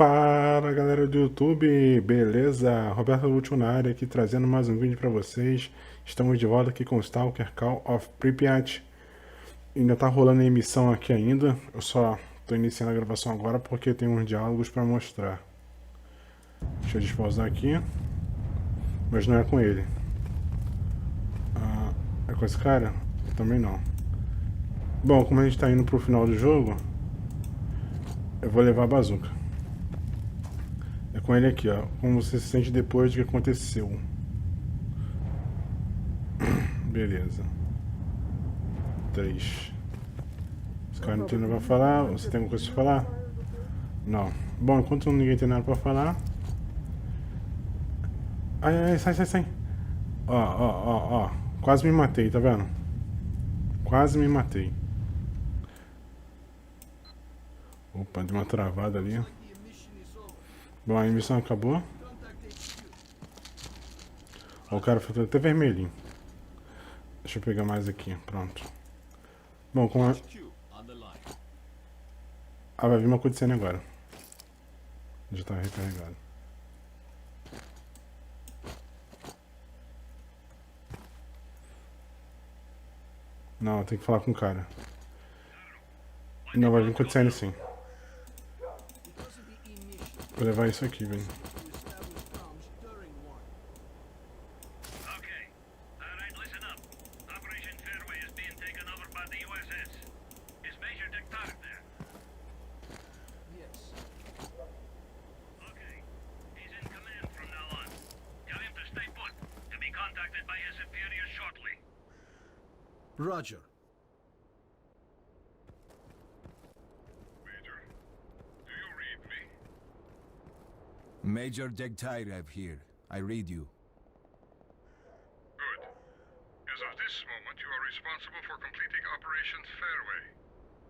Fala galera do YouTube, beleza? Roberto Lúcio na área aqui trazendo mais um vídeo para vocês. Estamos de volta aqui com o S.T.A.L.K.E.R Call of Pripyat. Ainda tá rolando a emissão aqui ainda. Eu só tô iniciando a gravação agora porque tem uns diálogos para mostrar. Deixa eu despausar aqui. Mas não é com ele. É com esse cara? Também não. Bom, como a gente tá indo pro final do jogo, eu vou levar a bazuca. É com ele aqui, ó. Como você se sente depois do que aconteceu. Beleza. 3. Esse cara não tem nada pra falar. Você tem alguma coisa pra falar? Não. Bom, enquanto ninguém tem nada pra falar. Ai, sai. Ó. Quase me matei, tá vendo? Quase me matei. Opa, deu uma travada ali. Bom, a emissão acabou. Ó, o cara ficou até vermelhinho. Deixa eu pegar mais aqui, pronto. Bom, como a... vai vir uma cutscene agora. Já tá recarregado. Não, tem que falar com o cara. Não, vai vir cutscene sim. Vou levar isso aqui, velho. Roger. Major S.T.A.L.K.E.R here. I read you. Good. As of this moment, you are responsible for completing Operation Fairway.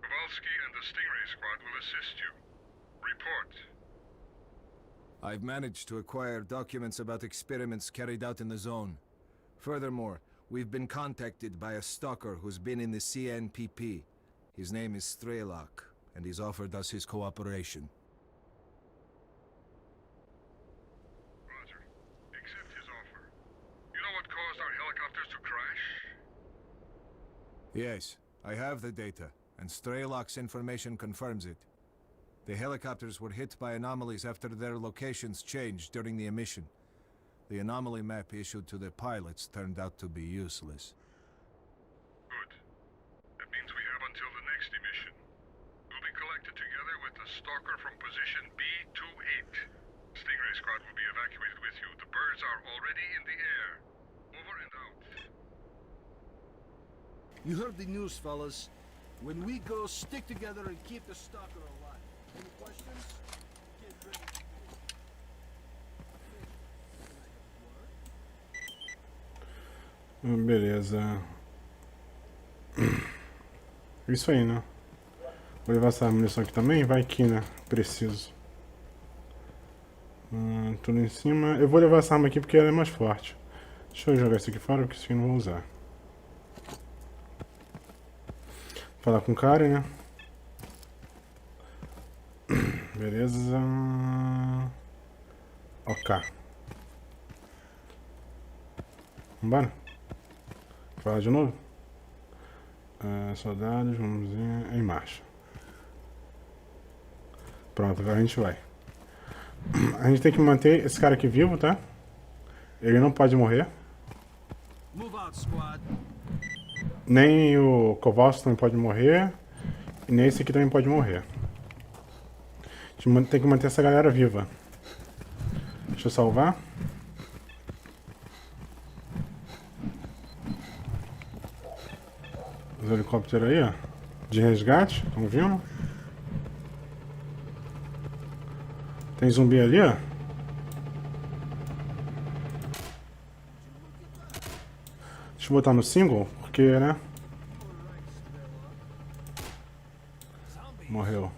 Kowalski and the Stingray squad will assist you. Report. I've managed to acquire documents about experiments carried out in the zone. Furthermore, we've been contacted by a stalker who's been in the CNPP. His name is S.T.A.L.K.E.R, and he's offered us his cooperation. Yes, I have the data, and S.T.A.L.K.E.'s information confirms it. The helicopters were hit by anomalies after their locations changed during the emission. The anomaly map issued to the pilots turned out to be useless. Good. That means we have until the next emission. We'll be collected together with the stalker from position B28. Stingray squad will be evacuated with you. The birds are already in the air. Over and out. You heard the news, fellas. When we go, stick together and keep the stalker alive. Any questions? Get ready. Beleza. Isso aí, né? Vou levar essa munição aqui também. Vai que, né? Preciso. Tudo em cima. Eu vou levar essa arma aqui porque ela é mais forte. Deixa eu jogar isso aqui fora porque isso aqui eu não vou usar. Falar com o cara, né? Beleza. Ok. Vambora? Falar de novo? Soldados, vamos ver. Em marcha. Pronto, agora a gente vai. A gente tem que manter esse cara aqui vivo, tá? Ele não pode morrer. Move out, squad. Nem o Kowalski também pode morrer. E nem esse aqui também pode morrer. A gente tem que manter essa galera viva. Deixa eu salvar. Os helicópteros aí, ó. De resgate. Estão vindo? Tem zumbi ali, ó. Deixa eu botar no single, porque, né? Morreu.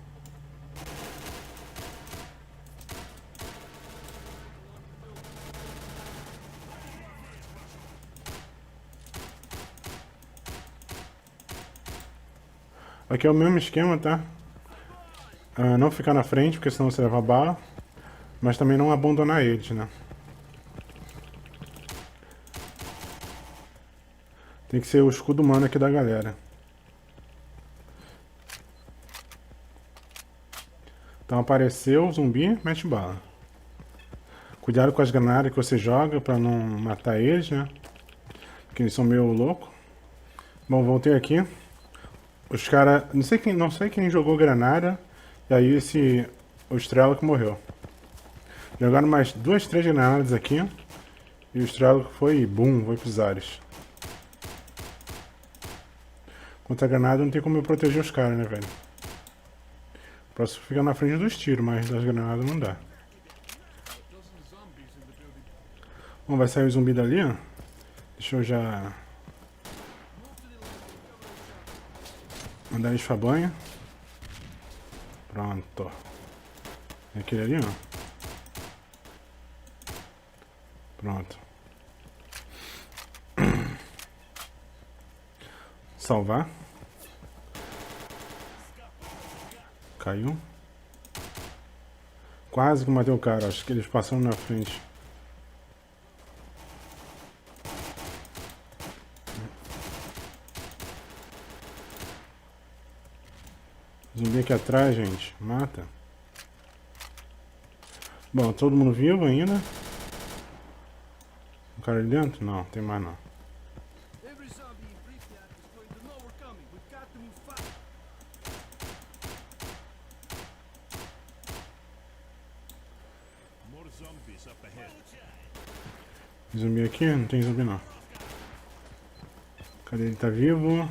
Aqui é o mesmo esquema, tá? não ficar na frente, porque senão você leva bala. Mas também não abandonar eles, né? Tem que ser o escudo humano aqui da galera. Então apareceu o zumbi, mete bala. Cuidado com as granadas que você joga pra não matar eles, né? Porque eles são meio loucos. Bom, voltei aqui. Os caras... Não sei quem jogou granada. E aí o S.T.A.L.K.E.R morreu. Jogaram mais 2, 3 granadas aqui. E o S.T.A.L.K.E.R foi... Bum, foi pros ares. Contra a granada não tem como eu proteger os caras, né, velho? O próximo fica na frente dos tiros, mas das granadas não dá. Bom, vai sair o zumbi dali, ó. Deixa eu já... mandar eles pra banha. Pronto. É aquele ali, ó. Pronto. Salvar. Caiu. Quase que matei o cara. Acho que eles passaram na frente. Zumbi aqui atrás, gente. Mata. Bom, todo mundo vivo ainda. O cara ali dentro? Não, tem mais não. Every zombie in Pripyat is going to know we're coming. We've got to move fast. More zombies up ahead. Zumbi aqui? Não tem zumbi não. Cadê ele? Tá vivo.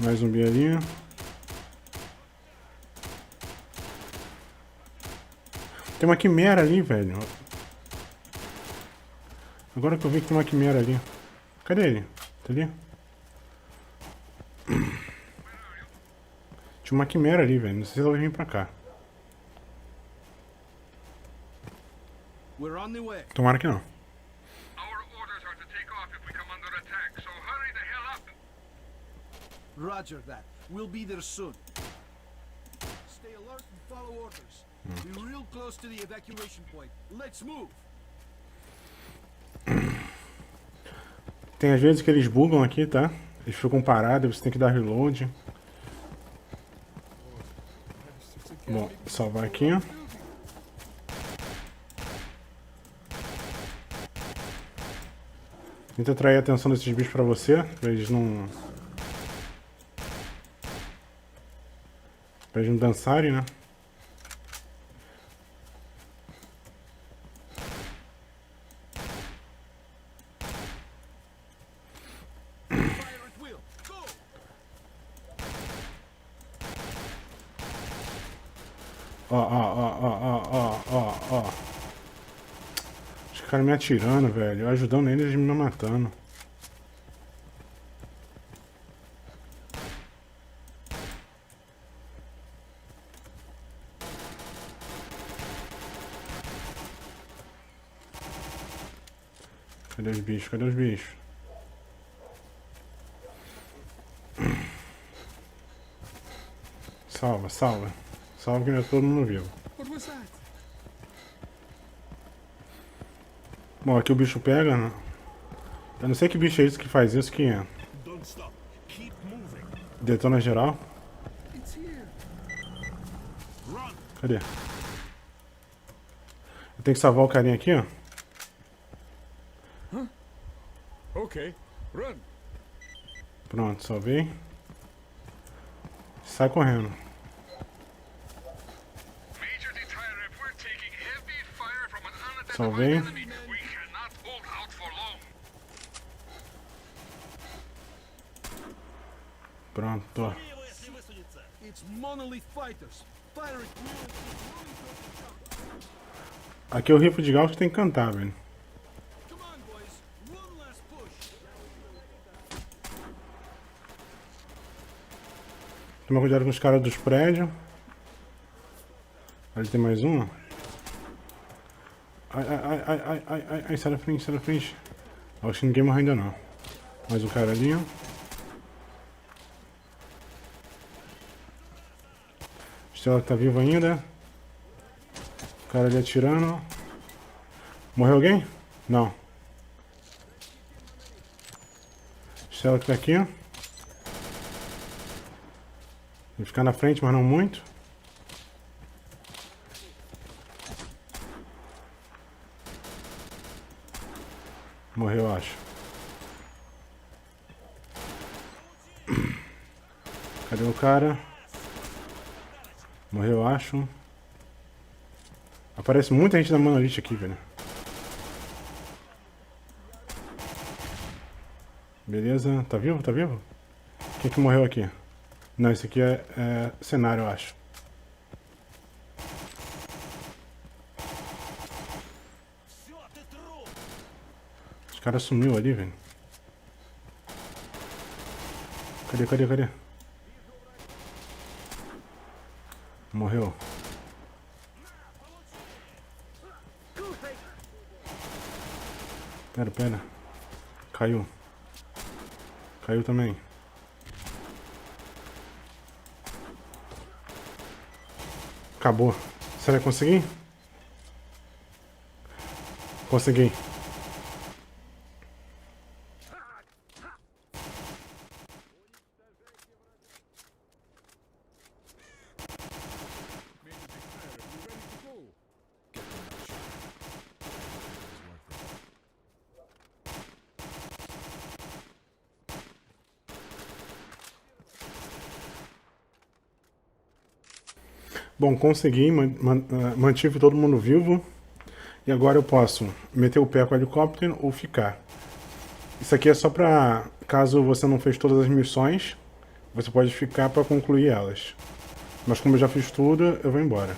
Mais zumbi ali. Tem uma quimera ali, velho. Agora que eu vi que tem uma quimera ali. Cadê ele? Tá ali? Tinha uma quimera ali, velho. Não sei se ela vai vir pra cá. We're on the way. Tomara que não. Our orders are to take off if we come under attack, so hurry the hell up! Roger that. We'll be there soon. Stay alert and follow orders. We're real close to the evacuation point. Let's move. Tem às vezes que eles bugam aqui, tá? Eles ficam parados, você tem que dar reload. Bom, salvar aqui. Tenta atrair a atenção desses bichos pra você, pra eles não... pra eles não dançarem, né? Fire at will. Go! Ó. Os caras me atirando, velho. Eu ajudando eles, eles me matando. Cadê os bichos? Cadê os bichos? Salva, salva. Salva que não é todo mundo vivo. What was that? Bom, aqui o bicho pega, né? Eu não sei que bicho é esse que faz isso, que é. Don't stop. Keep moving. Detona geral. It's here. Run. Cadê? Eu tenho que salvar o carinha aqui, ó. Okay. Run. Pronto, salvei. Sai correndo. Major Detail Report taking heavy fire from an Salvei. unidentified enemy. We cannot hold out for long. Pronto. It's monolith fighters. Fire at will. Aqui é o rifle de gauss que tem que cantar, velho. Come on, boys. One last push. Toma cuidado com os caras dos prédios. Ali tem mais um, ó. Ai, sai da frente, sai da frente. Acho que ninguém morreu ainda não. Mais um cara ali, ó. S.T.A.L.K.E.R tá vivo ainda. O cara ali atirando. Morreu alguém? Não. S.T.A.L.K.E.R tá aqui. Vai ficar na frente, mas não muito. Morreu, eu acho. Cadê o cara? Morreu, eu acho. Aparece muita gente da monolite aqui, velho. Beleza, tá vivo? Tá vivo? Quem que morreu aqui? Não, esse aqui é cenário, eu acho. Os caras sumiu ali, velho. Cadê? Morreu. Pera. Caiu. Caiu também. Acabou. Será que consegui? Consegui. Bom, consegui, mantive todo mundo vivo. E agora eu posso meter o pé com o helicóptero ou ficar. Isso aqui é só pra, caso você não fez todas as missões, você pode ficar para concluir elas. Mas como eu já fiz tudo, eu vou embora.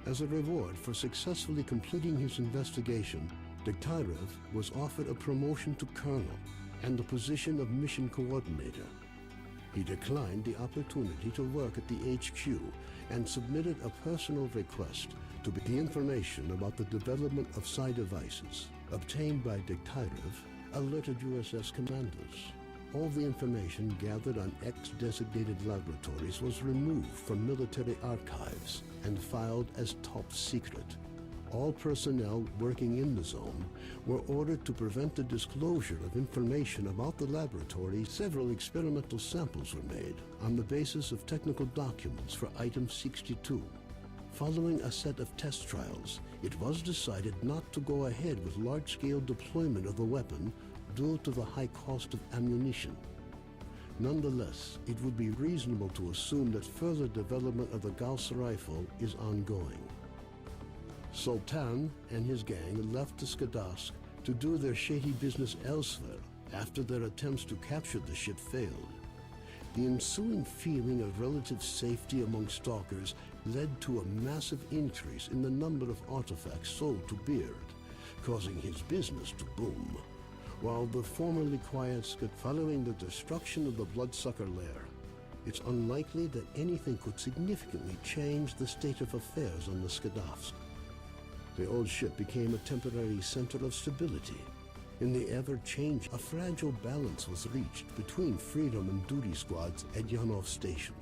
As a reward for successfully completing his investigation, S.T.A.L.K.E.R was offered a promotion to Colonel and the position of Mission Coordinator. He declined the opportunity to work at the HQ and submitted a personal request to be the information about the development of psi devices obtained by S.T.A.L.K.E.R alerted USS commanders. All the information gathered on X-designated laboratories was removed from military archives and filed as top secret. All personnel working in the zone were ordered to prevent the disclosure of information about the laboratory. Several experimental samples were made on the basis of technical documents for Item 62. Following a set of test trials, it was decided not to go ahead with large-scale deployment of the weapon due to the high cost of ammunition. Nonetheless, it would be reasonable to assume that further development of the Gauss rifle is ongoing. Sultan and his gang left the Skadovsk to do their shady business elsewhere after their attempts to capture the ship failed. The ensuing feeling of relative safety among stalkers led to a massive increase in the number of artifacts sold to Beard, causing his business to boom. While the formerly quiet Scud following the destruction of the Bloodsucker lair, it's unlikely that anything could significantly change the state of affairs on the Skadovsk. The old ship became a temporary center of stability. In the ever-changing, a fragile balance was reached between freedom and duty squads at Yanov Station.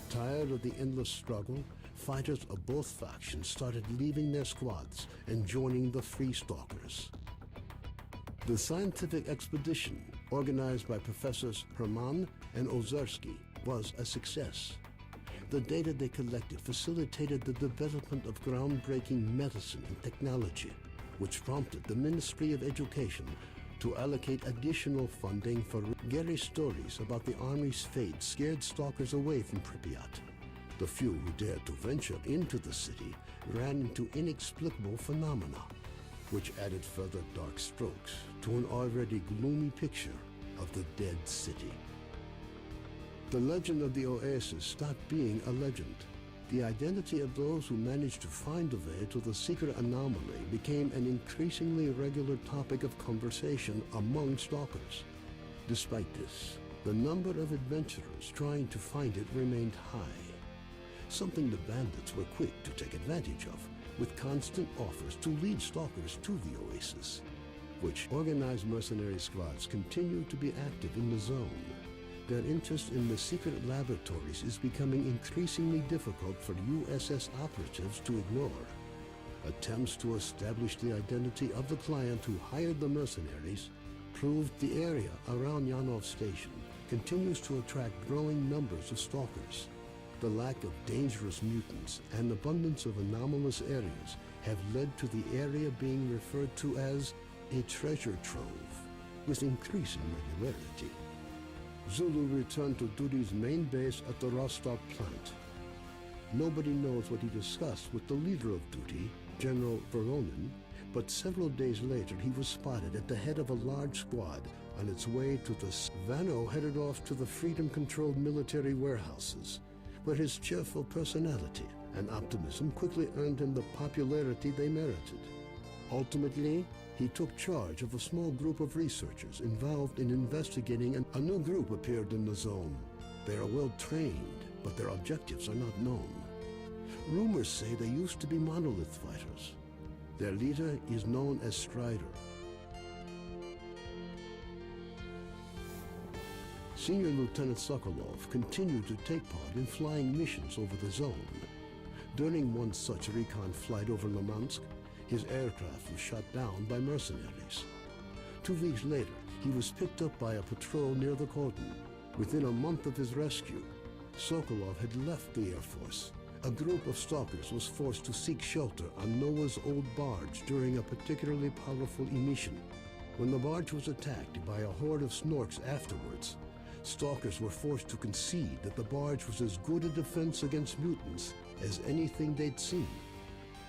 Tired of the endless struggle, fighters of both factions started leaving their squads and joining the Free Stalkers. The scientific expedition, organized by Professors Herman and Ozerski, was a success. The data they collected facilitated the development of groundbreaking medicine and technology, which prompted the Ministry of Education to allocate additional funding for Gary's stories about the Army's fate scared stalkers away from Pripyat. The few who dared to venture into the city ran into inexplicable phenomena, which added further dark strokes to an already gloomy picture of the dead city. The legend of the Oasis stopped being a legend. The identity of those who managed to find the way to the secret anomaly became an increasingly regular topic of conversation among stalkers. Despite this, the number of adventurers trying to find it remained high, something the bandits were quick to take advantage of, with constant offers to lead stalkers to the Oasis, which organized mercenary squads continued to be active in the zone. Their interest in the secret laboratories is becoming increasingly difficult for USS operatives to ignore. Attempts to establish the identity of the client who hired the mercenaries proved the area around Yanov Station continues to attract growing numbers of stalkers. The lack of dangerous mutants and abundance of anomalous areas have led to the area being referred to as a treasure trove, with increasing regularity. Zulu returned to duty's main base at the Rostov plant. Nobody knows what he discussed with the leader of duty, General Voronin, but several days later he was spotted at the head of a large squad on its way to the Vano headed off to the freedom-controlled military warehouses, where his cheerful personality and optimism quickly earned him the popularity they merited. Ultimately, he took charge of a small group of researchers involved in investigating, and a new group appeared in the zone. They are well trained, but their objectives are not known. Rumors say they used to be monolith fighters. Their leader is known as Strider. Senior Lieutenant Sokolov continued to take part in flying missions over the zone. During one such recon flight over Limansk, his aircraft was shot down by mercenaries. 2 weeks later, he was picked up by a patrol near the cordon. Within a month of his rescue, Sokolov had left the Air Force. A group of stalkers was forced to seek shelter on Noah's old barge during a particularly powerful emission. When the barge was attacked by a horde of snorks afterwards, stalkers were forced to concede that the barge was as good a defense against mutants as anything they'd seen.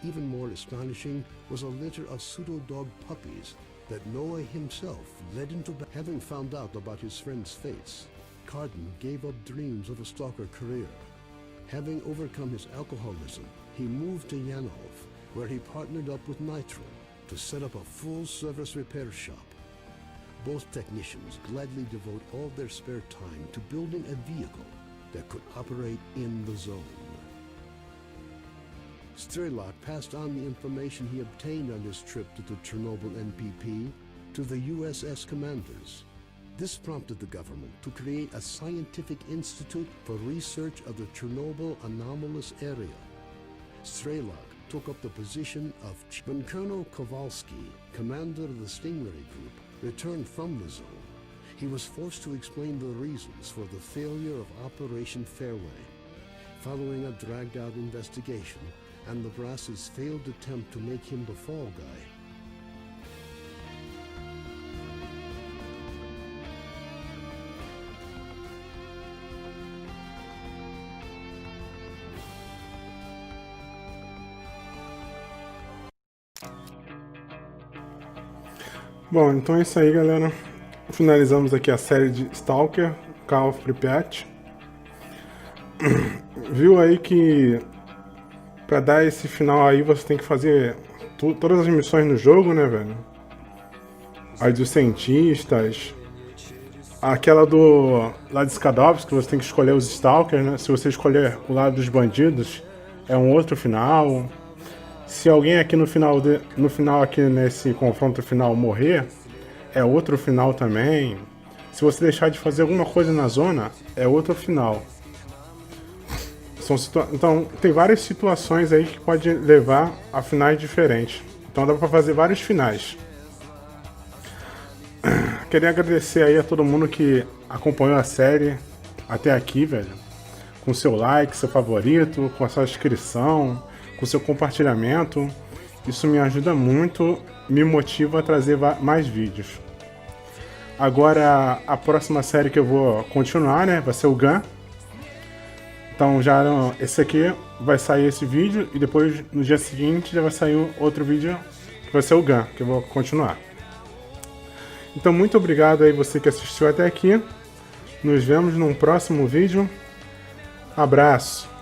Even more astonishing was a litter of pseudo-dog puppies that Noah himself led into battle. Having found out about his friend's fates, Carden gave up dreams of a stalker career. Having overcome his alcoholism, he moved to Yanov, where he partnered up with Nitro to set up a full-service repair shop. Both technicians gladly devote all their spare time to building a vehicle that could operate in the zone. S.T.A.L.K.E.R passed on the information he obtained on his trip to the Chernobyl NPP to the USS commanders. This prompted the government to create a scientific institute for research of the Chernobyl anomalous area. S.T.A.L.K.E.R took up the position of when Colonel Kowalski, commander of the Stingray Group, returned from the zone. He was forced to explain the reasons for the failure of Operation Fairway. Following a dragged-out investigation and the brass's failed attempt to make him the fall guy, Bom, então é isso aí, galera. Finalizamos aqui a série de S.T.A.L.K.E.R, Call of Pripyat. Viu aí que pra dar esse final aí você tem que fazer todas as missões no jogo, né, velho? As dos cientistas. Aquela do lado de Skadovsk, que você tem que escolher os Stalkers, né? Se você escolher o lado dos bandidos, é um outro final. Se alguém aqui no final aqui nesse confronto final morrer, é outro final também. Se você deixar de fazer alguma coisa na zona, é outro final. Então tem várias situações aí que pode levar a finais diferentes. Então dá pra fazer vários finais. Queria agradecer aí a todo mundo que acompanhou a série até aqui, velho. Com seu like, seu favorito, com a sua inscrição, com seu compartilhamento. Isso me ajuda muito, me motiva a trazer mais vídeos. Agora a próxima série que eu vou continuar, né, vai ser o GAN. Então já esse aqui vai sair esse vídeo e depois no dia seguinte já vai sair outro vídeo que vai ser o GAN, que eu vou continuar. Então, muito obrigado aí você que assistiu até aqui. Nos vemos num próximo vídeo. Abraço!